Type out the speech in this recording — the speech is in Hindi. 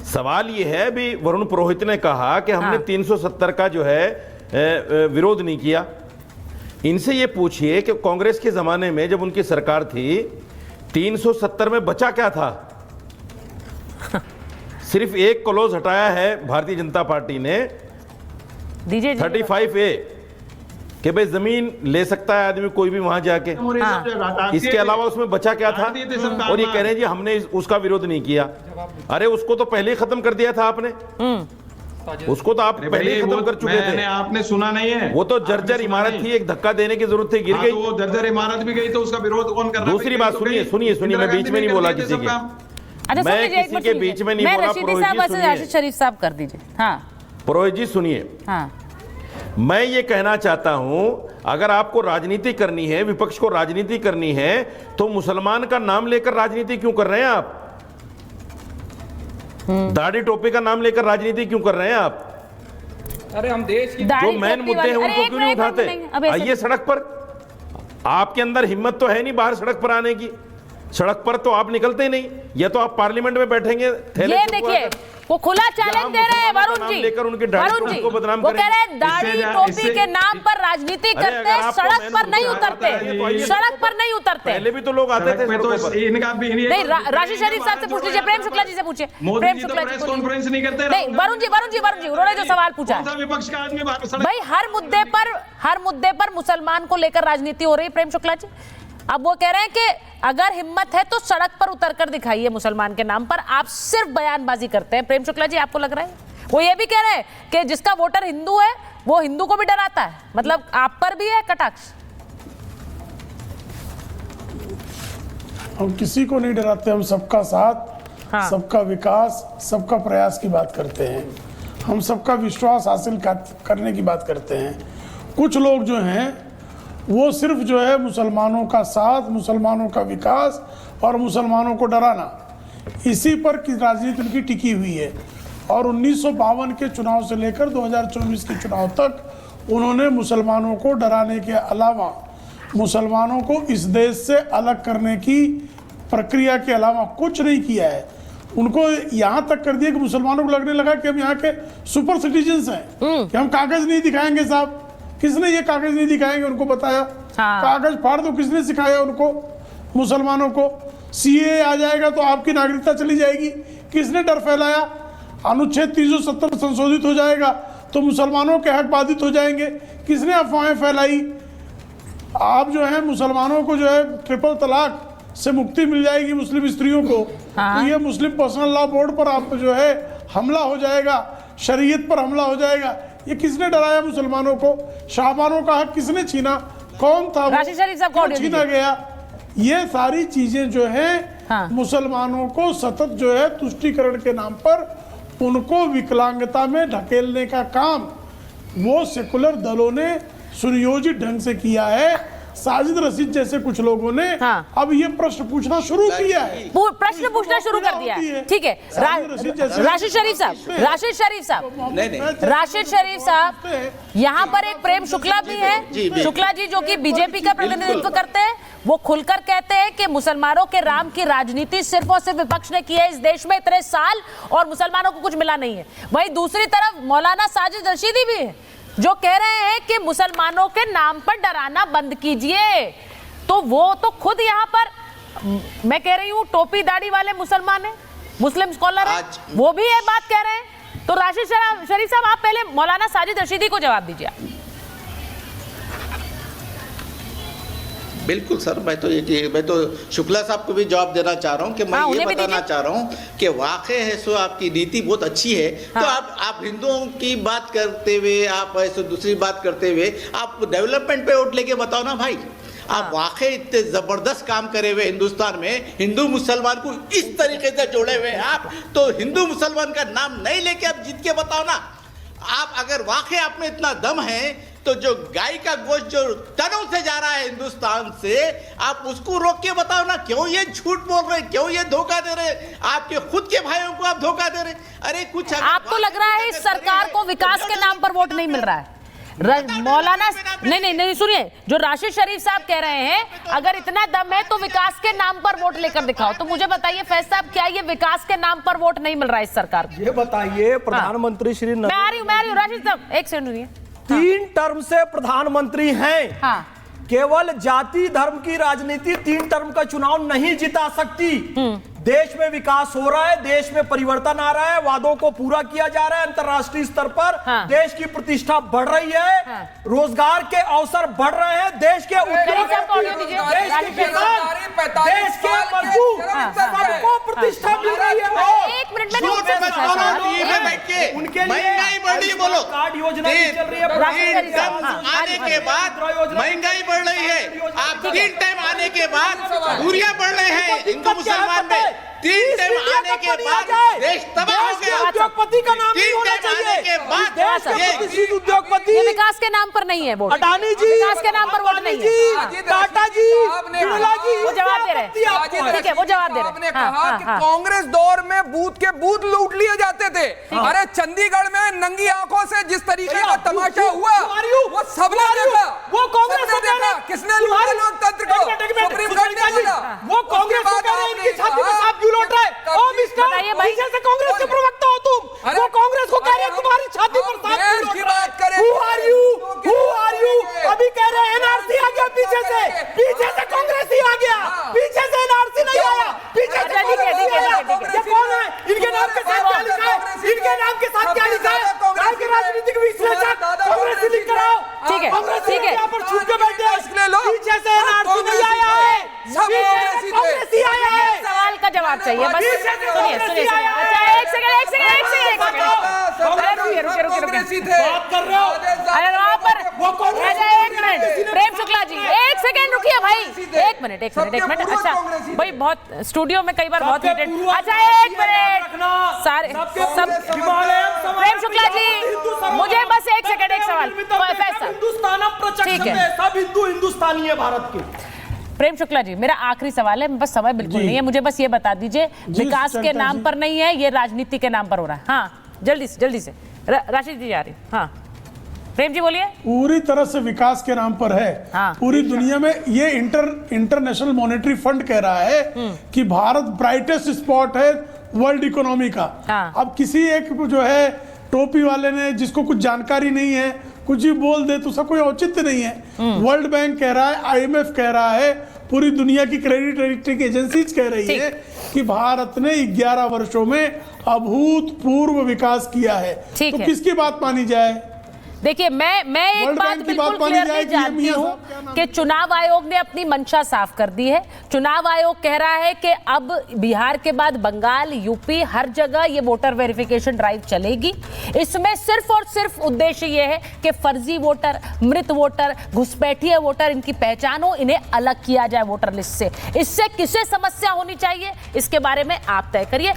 सवाल ये है, भी वरुण पुरोहित ने कहा कि हमने 370 का जो है विरोध नहीं किया। इनसे ये पूछिए कि कांग्रेस के जमाने में जब उनकी सरकार थी 370 में बचा क्या था? सिर्फ एक क्लॉज हटाया है भारतीय जनता पार्टी ने, 35A, कि भाई जमीन ले सकता है आदमी कोई भी वहां जाके। इसके अलावा उसमें बचा क्या था? और ये कह रहे हैं जी हमने उसका विरोध नहीं किया। अरे उसको तो पहले ही खत्म कर दिया था आपने, उसको तो आप पहले ही खत्म कर चुके थे। आपने सुना नहीं है? वो तो जर्जर इमारत थी, एक धक्का देने की जरूरत थी, गिर गई। वो जर्जर इमारत भी गई तो उसका विरोध कौन कर रहा है? दूसरी बात सुनिए, मैं बीच में नहीं बोला किसी के, मैं किसी के बीच में नहीं बोला। राशिद शरीफ साहब कर दीजिए। हाँ पुरोहित जी सुनिए, हाँ, मैं ये कहना चाहता हूं, अगर आपको राजनीति करनी है, विपक्ष को राजनीति करनी है, तो मुसलमान का नाम लेकर राजनीति क्यों कर रहे हैं आप? दाढ़ी टोपी का नाम लेकर राजनीति क्यों कर रहे हैं आप? अरे हम देश की जो मेन मुद्दे हैं उनको क्यों नहीं उठाते? आइए सड़क पर। आपके अंदर हिम्मत तो है नहीं बाहर सड़क पर आने की, सड़क पर तो आप निकलते ही नहीं, या तो आप पार्लियामेंट में बैठेंगे। ये देखिए वो खुला चैलेंज दे रहे हैं वरुण जी, वरुण जी वो कह रहे हैं दाढ़ी टोपी के नाम पर राजनीति करते हैं, सड़क पर नहीं उतरते, सड़क पर नहीं उतरते। पहले भी तो लोग आते थे। नहीं, राशिद शरीफ साहब से पूछ लीजिए, प्रेम शुक्ला जी से पूछिए। प्रेम शुक्ला जी कॉन्फ्रेंस नहीं करते। नहीं, वरुण जी उन्होंने जो सवाल पूछा, विपक्ष का आदमी भाई हर मुद्दे पर मुसलमान को लेकर राजनीति हो रही है। प्रेम शुक्ला जी अब वो कह रहे हैं कि अगर हिम्मत है तो सड़क पर उतरकर दिखाइए मुसलमान के नाम पर, आप सिर्फ बयानबाजी करते हैं। प्रेम शुक्ला जी आपको लग रहा है? वो ये भी कह रहे हैं कि जिसका वोटर हिंदू है वो हिंदू को भी डराता है, मतलब आप पर भी है कटाक्ष। हम किसी को नहीं डराते, हम सबका साथ, सबका विकास, सबका प्रयास की बात करते हैं, हम सबका विश्वास हासिल करने की बात करते हैं। कुछ लोग जो हैं वो सिर्फ जो है मुसलमानों का साथ, मुसलमानों का विकास और मुसलमानों को डराना, इसी पर की राजनीति उनकी टिकी हुई है। और 1952 के चुनाव से लेकर 2024 के चुनाव तक उन्होंने मुसलमानों को डराने के अलावा, मुसलमानों को इस देश से अलग करने की प्रक्रिया के अलावा कुछ नहीं किया है। उनको यहाँ तक कर दिया कि मुसलमानों को लगने लगा कि हम यहाँ के सुपर सिटीजन्स हैं, कि हम कागज नहीं दिखाएंगे। साहब किसने ये कागज नहीं दिखाएंगे उनको बताया? कागज फाड़ दो, किसने सिखाया उनको? मुसलमानों को। सीए आ जाएगा तो आपकी नागरिकता चली जाएगी, किसने डर फैलाया? अनुच्छेद 370 संशोधित हो जाएगा तो मुसलमानों के हक बाधित हो जाएंगे, किसने अफवाहें फैलाई? आप जो है मुसलमानों को जो है ट्रिपल तलाक से मुक्ति मिल जाएगी मुस्लिम स्त्रियों को, तो ये मुस्लिम पर्सनल लॉ बोर्ड पर आप जो है हमला हो जाएगा, शरीयत पर हमला हो जाएगा। ये किसने डराया मुसलमानों को? शाहबानों का हक किसने छीना? कौन था वो? क्यों छीना गया? ये सारी चीजें जो है मुसलमानों को सतत जो है तुष्टीकरण के नाम पर उनको विकलांगता में ढकेलने का काम वो सेकुलर दलों ने सुनियोजित ढंग से किया है। साजिद रशीद जैसे कुछ लोगों ने अब ये प्रश्न पूछना शुरू किया है, प्रश्न पूछना शुरू कर दिया है। ठीक है, राशिद शरीफ साहब यहाँ पर एक प्रेम शुक्ला भी है। शुक्ला जी जो कि बीजेपी का प्रतिनिधित्व करते हैं, वो खुलकर कहते हैं कि मुसलमानों के राम की राजनीति सिर्फ और सिर्फ विपक्ष ने की है इस देश में इतने साल और मुसलमानों को कुछ मिला नहीं है। वहीं दूसरी तरफ मौलाना साजिद रशीदी भी है जो कह रहे हैं कि मुसलमानों के नाम पर डराना बंद कीजिए। तो वो तो खुद यहाँ पर मैं कह रही हूँ टोपी दाढ़ी वाले मुसलमान है, मुस्लिम स्कॉलर है, वो भी ये बात कह रहे हैं। तो राशिद शरीफ साहब आप पहले मौलाना साजिद रशीदी को जवाब दीजिए। बिल्कुल सर, मैं तो शुक्ला साहब को भी जवाब देना चाह रहा हूँ कि मैं ये बताना चाह रहा हूँ कि वाकई है सो आपकी नीति बहुत अच्छी है। तो आप हिंदुओं की बात करते हुए, आप ऐसे दूसरी बात करते हुए आप डेवलपमेंट पे वोट लेके बताओ ना भाई। आप वाकई इतने जबरदस्त काम करे हुए हिंदुस्तान में, हिंदू मुसलमान को इस तरीके से जोड़े हुए आप, तो हिंदू मुसलमान का नाम नहीं लेके आप जीत के बताओ ना। आप अगर वाकई आप में इतना दम है तो जो गाय का गोश्त जो टनों से जा रहा है हिंदुस्तान से, आप उसको रोक के बताओ ना। क्यों ये झूठ बोल रहे, क्यों ये धोखा दे रहे? आपके खुद के भाइयों को आप धोखा दे रहे। अरे कुछ आपको लग रहा है इस सरकार को विकास के नाम पर वोट नहीं मिल रहा है? मौलाना नहीं सुनिए, जो राशिद शरीफ साहब कह रहे हैं अगर इतना दम है तो विकास के नाम पर वोट लेकर दिखाओ। तो मुझे बताइए फैज साहब, क्या ये विकास के नाम पर वोट नहीं मिल रहा है इस सरकार को? ये बताइए, प्रधानमंत्री श्री मैं आ रही हूँ राशिद साहब, एक सेकंड सुनिए। 3 टर्म से प्रधानमंत्री हैं। हाँ, केवल जाति धर्म की राजनीति 3 टर्म का चुनाव नहीं जिता सकती। देश में विकास हो रहा है, देश में परिवर्तन आ रहा है, वादों को पूरा किया जा रहा है, अंतर्राष्ट्रीय स्तर पर देश की प्रतिष्ठा बढ़ रही है, रोजगार के अवसर बढ़ रहे हैं, देश के सबको प्रतिष्ठा मिल रही है। एक मिनट में उनके महंगाई बढ़ रही है, बोलो कार्ड योजना चल रही है, आने के बाद महंगाई बढ़ रही है। आप 3 टाइम आने के बाद दूरियां बढ़ रहे हैं हिंदू मुसलमान में। 3 टाइम आने के बाद देश तबाह हो गया। उद्योगपति का नाम नहीं होना चाहिए। आने के बाद उद्योगपति ये विकास के नाम पर नहीं है वोट, अडानी जी, विकास के नाम पर वोट नहीं है। टाटा जी, बिरला जी, वो जवाब दे रहे हैं, ठीक है वो जवाब दे रहे हैं। आपने कहा कि कांग्रेस दौर में बूथ के बूथ लूट लिए जाते थे। अरे चंडीगढ़ में नंगी आंखों से जिस तरीके का तमाशा हुआ वो सबने देखा, वो कांग्रेस सबने देखा। किसने लूटा लोकतंत्र को? सुप्रीम कोर्ट ने बोला। वो कांग्रेस को कह रहे हैं इनकी छाती पर सांप क्यों लौट रहा है? ओ मिस्टर, बताइए भाई। पीछे से कांग्रेस के प्रवक्ता हो तुम। वो कांग्रेस को कह रहे हैं तुम्हारी छाती पर सांप क्यों लौट की रहा है? बात करें। Who are you? Who are you? अभी कह रहे हैं एनआरसी आ गया पीछे से कांग्रेस ही आ गया, पीछे से एनआरसी नहीं आया, पीछे से कांग्रेस ही आया। ये कौन है? इनके नाम के साथ क्या लिखा है? इनके नाम के साथ क्या लिखा है? गांव के राजनीतिक विश्लेषक कांग्रेस ही लिख कर आओ। ठीक है, कांग्रेस ठीक है। यहाँ पर छुप के बैठे हैं। पीछे से एनआरसी नहीं आया है, कांग्रेस ही आया है। सवाल का जवाब चाहिए बस। सुनिए अच्छा एक सेकंड बात कर रहे हो? अरे वहाँ पर एक मिनट प्रेम शुक्ला जी, एक सेकंड रुकिए भाई, एक मिनट अच्छा भाई, बहुत स्टूडियो में कई बार बहुत हीटेड। अच्छा एक मिनट सारे सब प्रेम शुक्ला जी, मुझे बस एक सेकंड, एक सवाल ठीक है, सब हिंदू हिंदुस्तानी है भारत के। प्रेम शुक्ला जी मेरा आखिरी सवाल है, बस समय बिल्कुल नहीं है, मुझे बस ये बता दीजिए विकास के नाम पर नहीं है, ये राजनीति के नाम पर हो रहा है। हाँ जल्दी से राशिद जी आ रही। हाँ प्रेम जी बोलिए। पूरी तरह से विकास के नाम पर है। हाँ। पूरी दुनिया में ये इंटरनेशनल मॉनेटरी फंड कह रहा है कि भारत ब्राइटेस्ट स्पॉट है वर्ल्ड इकोनॉमी का। हाँ। अब किसी एक जो है टोपी वाले ने, जिसको कुछ जानकारी नहीं है, कुछ ही बोल दे तो उसका कोई औचित्य नहीं है। वर्ल्ड बैंक कह रहा है, IMF कह रहा है, पूरी दुनिया की क्रेडिट रेटिंग एजेंसीज कह रही है कि भारत ने 11 वर्षों में अभूतपूर्व विकास किया है। तो किसकी बात मानी जाए? देखिए मैं एक बात बिल्कुल क्लियरली जानती हूँ कि चुनाव आयोग ने अपनी मंशा साफ कर दी है। चुनाव आयोग कह रहा है कि अब बिहार के बाद बंगाल, यूपी, हर जगह ये वोटर वेरिफिकेशन ड्राइव चलेगी। इसमें सिर्फ और सिर्फ उद्देश्य ये है कि फर्जी वोटर, मृत वोटर, घुसपैठिए वोटर, इनकी पहचान हो, इन्हें अलग किया जाए वोटर लिस्ट से। इससे किसे समस्या होनी चाहिए इसके बारे में आप तय करिए।